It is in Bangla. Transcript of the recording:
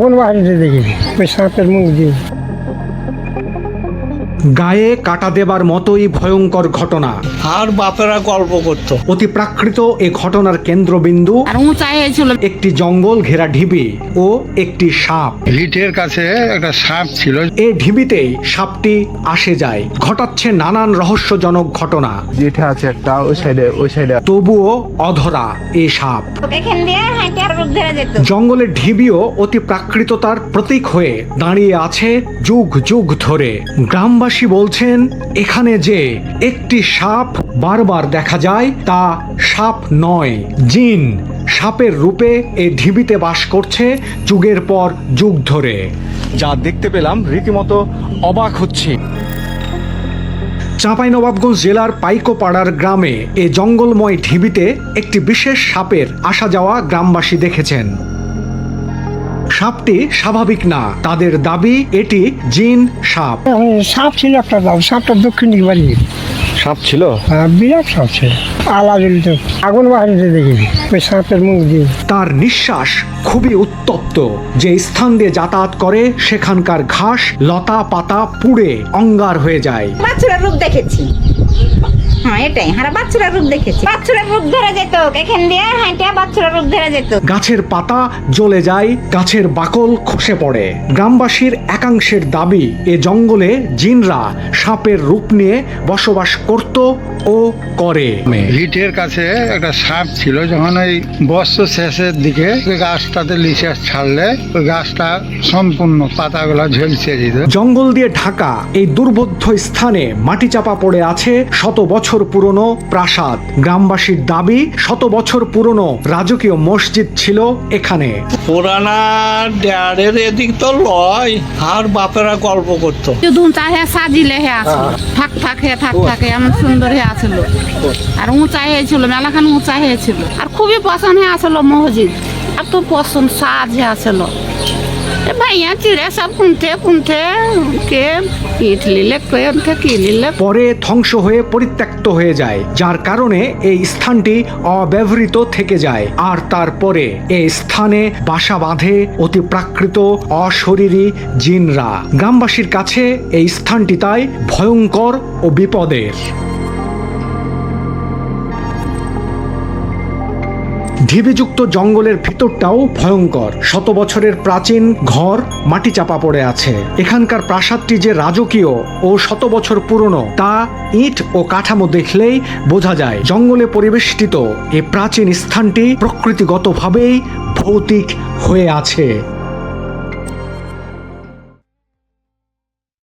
আগুন বাড়িতে দেখি ওই সাপের মুখ দিয়ে। গায়ে কাটা দেবার মতোই ভয়ঙ্কর ঘটনা। আর বাপেরা গল্প করতো। অতি প্রাকৃত এ ঘটনার কেন্দ্রবিন্দু আর উঁচাই হয়েছিল একটি জঙ্গল ঘেরা ঢিবি ও একটি সাপ। ভিটের কাছে একটা সাপ ছিল। এ ঢিবিতেই সাপটি আসে যায়, ঘটাচ্ছে নানান রহস্যজনক ঘটনা। যেটা আছে একটা ওই সাইডে তবুও অধরা এ সাপ। এখান দিয়ে হাঁটে আর রূপ ধরে যেত। জঙ্গলের ঢিবিও অতি প্রাকৃততার প্রতীক হয়ে দাঁড়িয়ে আছে যুগ যুগ ধরে। গ্রামবাসী বলছেন এখানে যে একটি সাপ বারবার দেখা যায় তা সাপ নয়, জিন। সাপের রূপে এই ঢিবিতে বাস করছে যুগের পর যুগ ধরে। যা দেখতে পেলাম রীতিমতো অবাক হচ্ছে। চাঁপাইনবাবগঞ্জ জেলার পাইকোপাড়ার গ্রামে এ জঙ্গলময় ঢিবিতে একটি বিশেষ সাপের আসা যাওয়া গ্রামবাসী দেখেছেন। সাপটি স্বাভাবিক না, তাদের দাবি এটি জিন সাপ। সাপ ছিল একটা দাম, সাপটা দক্ষিণ দিকে বাড়ি। সাপ ছিল? বিরাট সাপ ছিল, আলা জ্বলিত, আগুন বাড়িতে দেখি ওই সাপের মুখ দিয়ে। তার নিঃশ্বাস খুবই উত্তপ্ত। যে স্থান দিয়ে যাতায়াত করে সেখানকার ঘাস লতা পাতা পুড়ে অঙ্গার হয়ে যায়। বাচ্চার রূপ দেখেছি, হ্যাঁ এটাই হারা বাচ্চার রূপ দেখেছি। বাচ্চার রূপ ধরে যেত, এখান দিয়ে হাঁটে বাচ্চার রূপ ধরে যেত। গাছের পাতা জ্বলে যায়, গাছের বাকল খসে পড়ে। গ্রামবাসীর একাংশের দাবি এ জঙ্গলে জিনরা সাপের রূপ নিয়ে বসবাস করত ও করে। ভিটের কাছে একটা সাপ ছিল। যখন ওই বর্ষ শেষের দিকে ওই গাছটাতে লিচে ছাড়লে ওই গাছটা সম্পূর্ণ পাতাগুলো ঝলসে দিত। জঙ্গল দিয়ে ঢাকা এই দুর্বোধ্য স্থানে মাটি চাপা পড়ে আছে শত বছর পুরনো প্রাসাদ। গ্রামবাসীর দাবি শত বছর পুরনো রাজকীয় মসজিদ ছিল এখানে। পুরানা ডেয়ারের এদিক তো লয়। আর বাপেরা গল্প করতো। শুধু চাহে সাজিলে হে আসলো, থাক থাক হে থাক থাকে এমন সুন্দর হে আসলো। আর উঁচাই হয়েছিল, মেলাখান উঁচাই হয়েছিল। আর খুবই পছন্দ হে আসলো মসজিদ। আর তো পছন্দ সাজ হে আসলো। ভাইয়া চিড়ে সব কুনতে কে ইট লিলে কি লিলে। পরে ধ্বংস হয়ে পরিত্যক্ত হয়ে যায়, যার কারণে এই স্থানটি অব্যবহৃত থেকে যায়। আর তারপরে এই স্থানে বাসা বাঁধে অতি প্রাকৃত অশরীরী জিনরা। গ্রামবাসীর কাছে এই স্থানটি তাই ভয়ঙ্কর ও বিপদের। ঢিবিযুক্ত জঙ্গলের ভিতরটাও ভয়ঙ্কর। শত বছরের প্রাচীন ঘর মাটি চাপা পড়ে আছে। এখানকার প্রাসাদটি যে রাজকীয় ও শত বছর পুরনো তা ইট ও কাঠামো দেখলেই বোঝা যায়। জঙ্গলে পরিবেষ্টিত এই প্রাচীন স্থানটি প্রকৃতিগতভাবেই ভৌতিক হয়ে আছে।